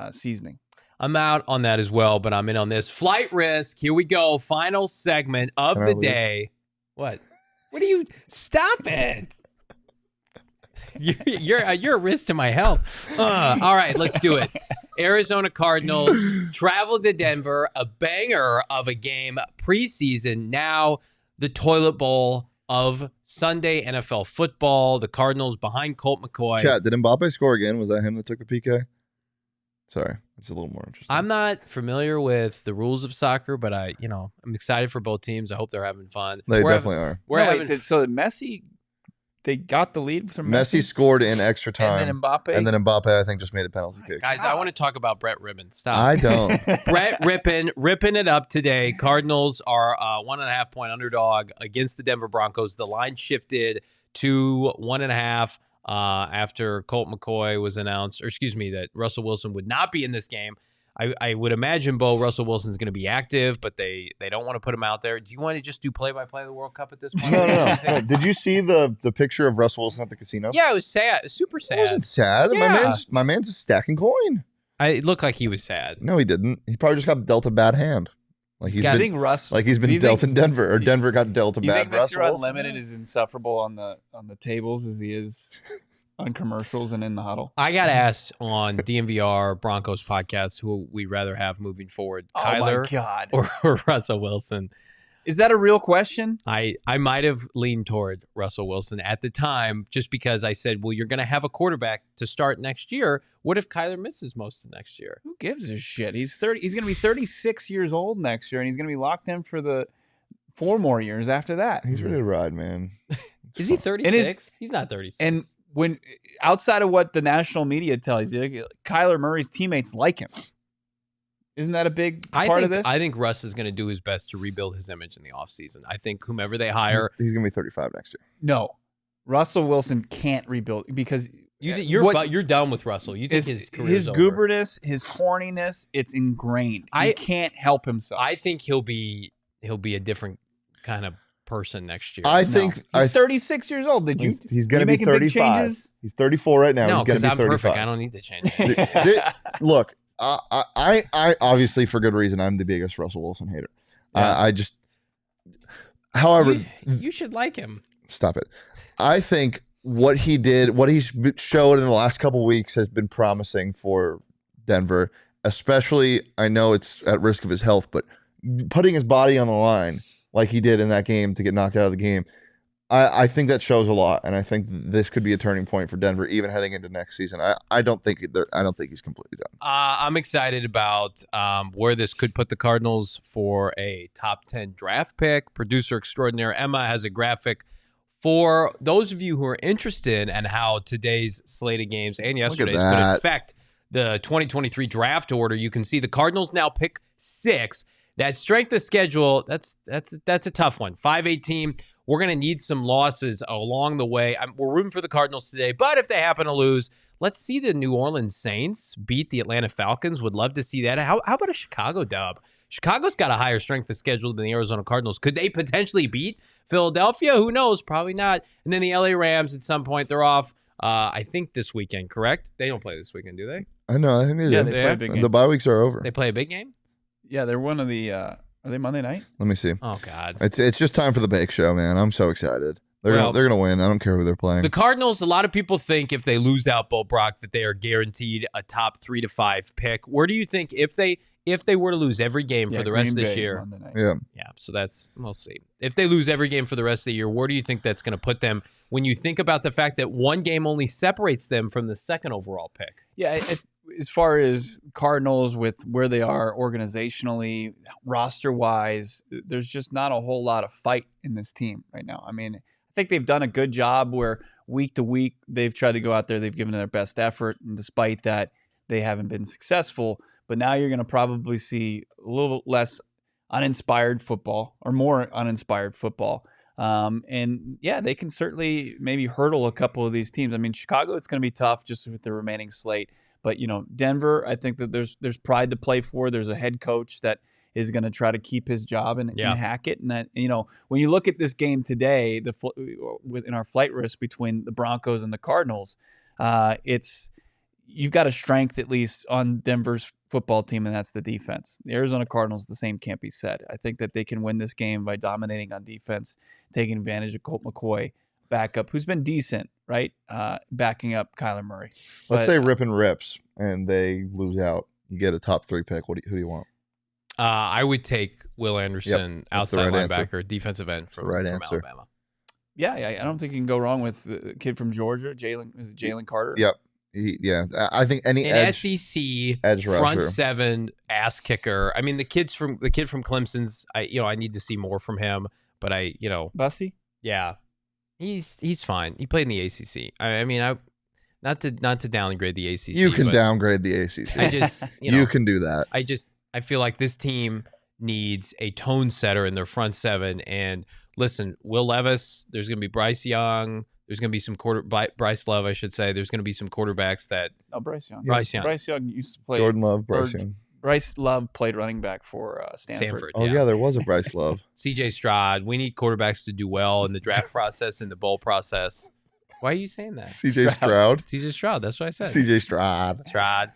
seasoning. I'm out on that as well, but I'm in on this. Flight risk. Here we go. Final segment of the day. What? What do you? Stop it. You're a risk to my health. All right, let's do it. Arizona Cardinals traveled to Denver, a banger of a game preseason. Now the toilet bowl of Sunday NFL football. The Cardinals behind Colt McCoy. Chat, did Mbappe score again? Was that him that took the PK? Sorry, it's a little more interesting. I'm not familiar with the rules of soccer, but I'm excited for both teams. I hope they're having fun. They definitely are. So Messi, they got the lead from Messi scored in extra time. And then Mbappe, I think, just made a penalty kick. Guys, I want to talk about Brett Rippon. Stop. I don't. Brett Rippon, ripping it up today. Cardinals are a 1.5-point underdog against the Denver Broncos. The line shifted to 1.5 after Colt McCoy was announced, that Russell Wilson would not be in this game. I would imagine, Bo, Russell Wilson's going to be active, but they don't want to put him out there. Do you want to just do play-by-play of the World Cup at this point? No. Did you see the picture of Russell Wilson at the casino? Yeah, it was sad. It was super sad. It wasn't sad. Yeah. My man's just stacking coin. It looked like he was sad. No, he didn't. He probably just got dealt a bad hand. He's been dealt in Denver, or Denver got dealt a bad. You think Mr. Unlimited is insufferable on the tables as he is on commercials and in the huddle? I got asked on DMVR Broncos podcast who we'd rather have moving forward, Kyler or Russell Wilson. Is that a real question? I might have leaned toward Russell Wilson at the time just because I said, well, you're going to have a quarterback to start next year. What if Kyler misses most of next year? Who gives a shit? He's 30. He's going to be 36 years old next year, and he's going to be locked in for the 4 more years after that. He's ready to ride, man. Is he 36? He's not 36. And when outside of what the national media tells you, Kyler Murray's teammates like him. Isn't that a big part of this? I think Russ is going to do his best to rebuild his image in the offseason. I think whomever they hire... He's going to be 35 next year. No. Russell Wilson can't rebuild because... You're done with Russell. You think his gooberness, his corniness, it's ingrained. He can't help himself. I think he'll be a different kind of person next year. I think he's 36 years old. Did you? He's going to be making big 35. changes? He's 34 right now. No, he's going because to be I'm 35. perfect. I don't need to change. Look, I obviously, for good reason, I'm the biggest Russell Wilson hater. Yeah. However, you should like him. Stop it. I think what he did, what he's showed in the last couple of weeks has been promising for Denver, especially, I know it's at risk of his health, but putting his body on the line like he did in that game to get knocked out of the game, I think that shows a lot, and I think this could be a turning point for Denver, even heading into next season. I don't think he's completely done. I'm excited about where this could put the Cardinals for a top 10 draft pick. Producer extraordinaire Emma has a graphic for those of you who are interested in how today's slate of games and yesterday's could affect the 2023 draft order. You can see the Cardinals now pick 6. That strength of schedule, that's a tough one. 5-8 team. We're going to need some losses along the way. We're rooting for the Cardinals today, but if they happen to lose, let's see the New Orleans Saints beat the Atlanta Falcons. Would love to see that. How about a Chicago dub? Chicago's got a higher strength of schedule than the Arizona Cardinals. Could they potentially beat Philadelphia? Who knows? Probably not. And then the LA Rams at some point, they're off, I think this weekend, correct? They don't play this weekend, do they? I know. I think they do. They play a big game. The bye weeks are over. They play a big game? Yeah, they're one of the. Are they Monday night? Let me see. Oh God, it's just time for the bake show, man. I'm so excited. They're gonna win. I don't care who they're playing. The Cardinals. A lot of people think if they lose out Bo Brock that they are guaranteed a top 3 to 5 pick. Where do you think if they were to lose every game for the rest of this year? Yeah. So we'll see. If they lose every game for the rest of the year, where do you think that's going to put them? When you think about the fact that one game only separates them from the second overall pick. Yeah. As far as Cardinals with where they are organizationally, roster-wise, there's just not a whole lot of fight in this team right now. I mean, I think they've done a good job where week to week they've tried to go out there, they've given their best effort, and despite that, they haven't been successful. But now you're going to probably see a little less uninspired football or more uninspired football. And yeah, they can certainly maybe hurdle a couple of these teams. I mean, Chicago, it's going to be tough just with the remaining slate. But, Denver, I think that there's pride to play for. There's a head coach that is going to try to keep his job and hack it. And that, when you look at this game today, in our flight risk between the Broncos and the Cardinals, you've got a strength at least on Denver's football team, and that's the defense. The Arizona Cardinals, the same can't be said. I think that they can win this game by dominating on defense, taking advantage of Colt McCoy backup, who's been decent, right? Backing up Kyler Murray. Let's say rip and rips and they lose out. You get a top 3 pick. Who do you want? I would take Will Anderson, outside linebacker, defensive end from Alabama. Yeah, I don't think you can go wrong with the kid from Georgia, Jalen Carter? Yep. I think any SEC edge front rusher. 7 ass kicker. I mean, the kid from Clemson's. I need to see more from him. But Bussy. Yeah, he's fine. He played in the ACC. I mean, not to downgrade the ACC. You can downgrade the ACC. I just you can do that. I feel like this team needs a tone setter in their front 7. And listen, Will Levis. There's going to be Bryce Young. There's going to be some Bryce Love, I should say. There's going to be some quarterbacks that. Oh, Bryce Young. Bryce Young. Bryce Young used to play. Jordan Love, Bryce Young. Bryce Love played running back for Stanford. Oh, yeah, there was a Bryce Love. CJ Stroud. We need quarterbacks to do well in the draft process, in the bowl process. Why are you saying that? CJ Stroud. CJ Stroud. That's what I said. CJ Stroud.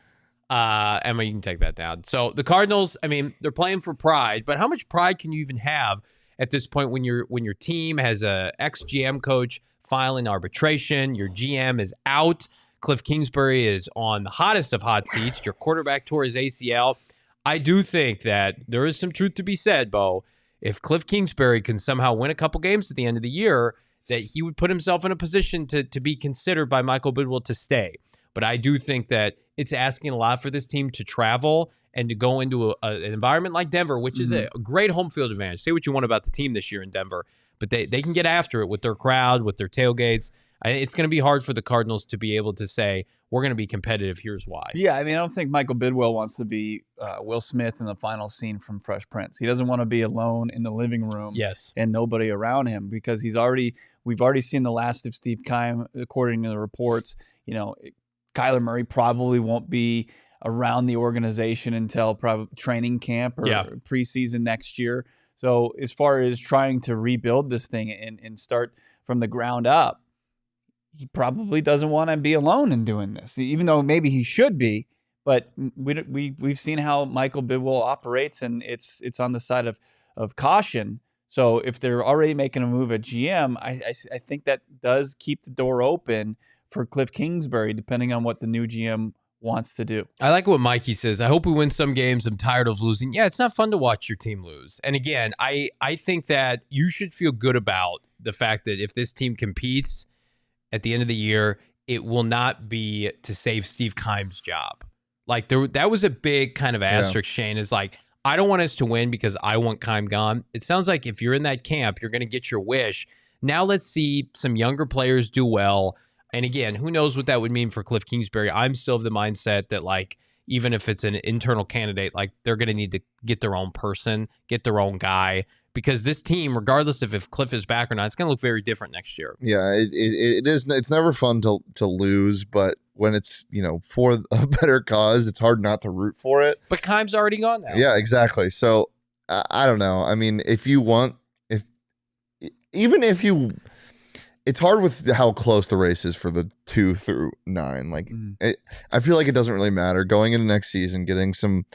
Emma, you can take that down. So the Cardinals, I mean, they're playing for pride, but how much pride can you even have at this point when your team has a ex-GM coach filing arbitration, your GM is out, Cliff Kingsbury is on the hottest of hot seats, your quarterback tore his ACL. I do think that there is some truth to be said, Bo. If Cliff Kingsbury can somehow win a couple games at the end of the year, that he would put himself in a position to be considered by Michael Bidwill to stay. But I do think that it's asking a lot for this team to travel and to go into an environment like Denver, which is a great home field advantage. Say what you want about the team this year in Denver, but they can get after it with their crowd, with their tailgates. It's going to be hard for the Cardinals to be able to say, we're going to be competitive. Here's why. Yeah, I mean, I don't think Michael Bidwill wants to be Will Smith in the final scene from Fresh Prince. He doesn't want to be alone in the living room and nobody around him because we've already seen the last of Steve Keim, according to the reports. Kyler Murray probably won't be around the organization until probably training camp or preseason next year. So as far as trying to rebuild this thing and start from the ground up, he probably doesn't want to be alone in doing this, even though maybe he should be. But we've seen how Michael Bidwell operates, and it's on the side of caution. So if they're already making a move at GM, I think that does keep the door open for Cliff Kingsbury, depending on what the new GM wants to do. I like what Mikey says. I hope we win some games. I'm tired of losing. Yeah, it's not fun to watch your team lose. And again, I think that you should feel good about the fact that if this team competes at the end of the year, it will not be to save Steve Keim's job. Like that was a big kind of asterisk, Shane, is like, I don't want us to win because I want Keim gone. It sounds like if you're in that camp, you're going to get your wish. Now let's see some younger players do well. And again, who knows what that would mean for Cliff Kingsbury. I'm still of the mindset that, like, even if it's an internal candidate, like, they're going to need to get their own person, get their own guy, because this team, regardless of if Cliff is back or not, it's going to look very different next year. Yeah, it is. It's never fun to lose, but when it's, for a better cause, it's hard not to root for it. But Keim's already gone now. Yeah, exactly. So I don't know. I mean, it's hard with how close the race is for the 2 through 9. Like, I feel like it doesn't really matter going into next season, getting some.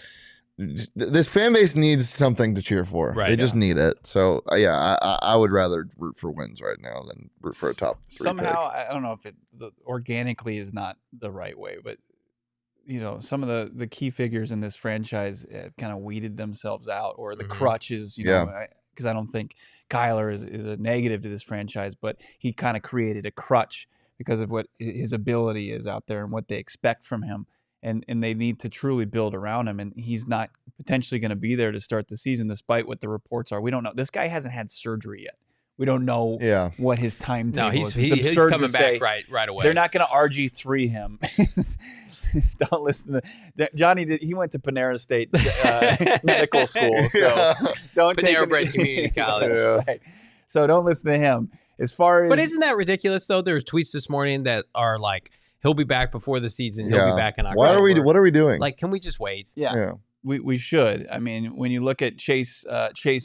This fan base needs something to cheer for. Right, they just need it. So I would rather root for wins right now than root for a top 3 somehow pick. I don't know if it organically is not the right way, but some of the key figures in this franchise have kind of weeded themselves out, or the crutches. Because I don't think Kyler is a negative to this franchise, but he kind of created a crutch because of what his ability is out there and what they expect from him. And they need to truly build around him. And he's not potentially going to be there to start the season, despite what the reports are. We don't know. This guy hasn't had surgery yet. We don't know what his timetable is. He's coming back right away. They're not going to RG3 him. Don't listen to Johnny. He went to Panera State medical school, so don't Panera Bread Community College. Right. So don't listen to him. As far as, but isn't that ridiculous though? There were tweets this morning that are like, he'll be back before the season. He'll be back in October. What are we doing? Like, can we just wait? Yeah. We should. I mean, when you look at Chase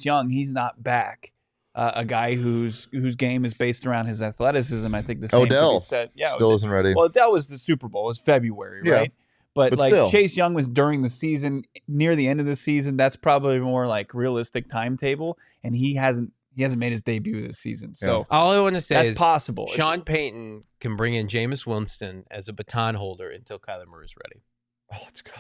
Young, he's not back. A guy whose game is based around his athleticism. I think the same Odell said. Yeah, still isn't ready. Well, Odell was the Super Bowl. It was February, right? But like still. Chase Young was during the season, near the end of the season. That's probably more like realistic timetable, and he hasn't made his debut this season. So all I want to say is possible. Sean Payton can bring in Jameis Winston as a baton holder until Kyler Murray's ready. Oh, let's go.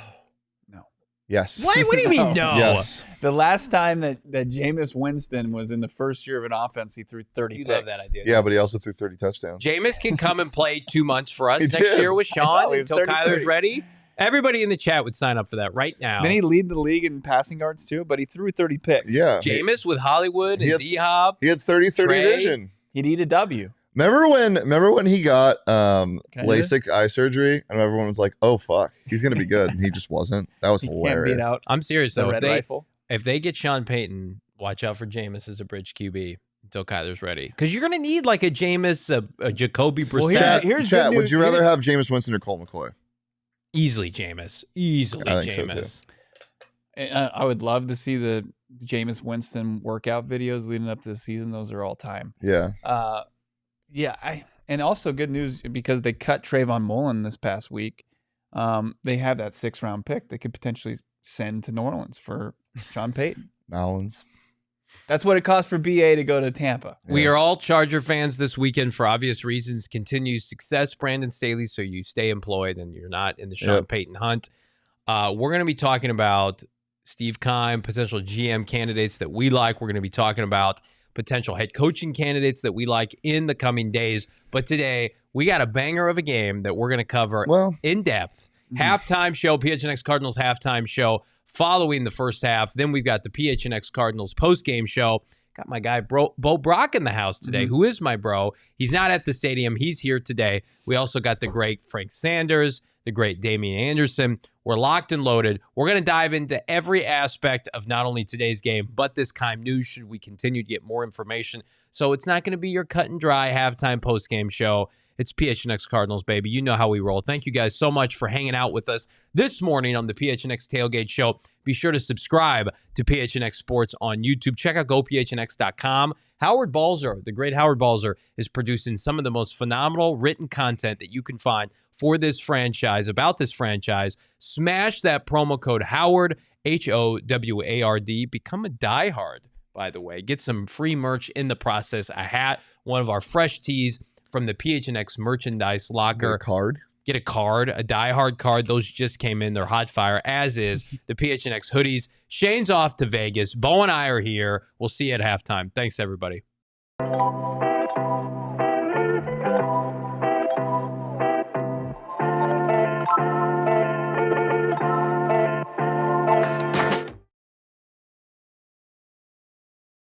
No. Yes. What do you mean no? Yes. The last time that Jameis Winston was in the first year of an offense, he threw 30 picks. Love that idea. Yeah, but he also threw 30 touchdowns. Jameis can come and play 2 months for us next year with Sean until Kyler's ready. Everybody in the chat would sign up for that right now. Then he lead the league in passing yards too, but he threw 30 picks. Yeah. Jameis with Hollywood and D-Hop. He had 30-30 vision. He'd eat a W. Remember when he got LASIK eye surgery and everyone was like, "Oh fuck, he's gonna be good," and he just wasn't. That was hilarious. Can't beat out I'm serious though. rifle. If they get Sean Payton, watch out for Jameis as a bridge QB until Kyler's ready, because you're gonna need like a Jameis, a Jacoby Brissett. Here's chat. good news. Would you rather have Jameis Winston or Colt McCoy? Easily Jameis. Easily I think so, Jameis. I would love to see the Jameis Winston workout videos leading up to the season. Those are all time. Yeah. And also good news because they cut Trayvon Mullen this past week. They have that 6th-round pick they could potentially send to New Orleans for Sean Payton. Nolans. That's what it costs for BA to go to Tampa. Yeah. We are all Charger fans this weekend for obvious reasons. Continued success, Brandon Staley, so you stay employed and you're not in the Sean Payton hunt. We're going to be talking about Steve Keim, potential GM candidates that we like. We're going to be talking about potential head coaching candidates that we like in the coming days. But today, we got a banger of a game that we're going to cover in depth. Halftime show, PHNX Cardinals halftime show following the first half. Then we've got the PHNX Cardinals post-game show. Got my guy Bo Brock in the house today, who is my bro. He's not at the stadium. He's here today. We also got the great Frank Sanders, the great Damian Anderson. We're locked and loaded. We're going to dive into every aspect of not only today's game, but this Keim news should we continue to get more information. So it's not going to be your cut and dry halftime post-game show. It's PHNX Cardinals, baby. You know how we roll. Thank you guys so much for hanging out with us this morning on the PHNX Tailgate Show. Be sure to subscribe to PHNX Sports on YouTube. Check out gophnx.com. Howard Balzer, the great Howard Balzer, is producing some of the most phenomenal written content that you can find for this franchise, about this franchise. Smash that promo code Howard, HOWARD. Become a diehard, by the way. Get some free merch in the process. A hat, one of our fresh tees from the PHNX merchandise locker. Get a card, a diehard card. Those just came in. They're hot fire, as is the PHNX hoodies. Shane's off to Vegas. Bo and I are here. We'll see you at halftime. Thanks, everybody.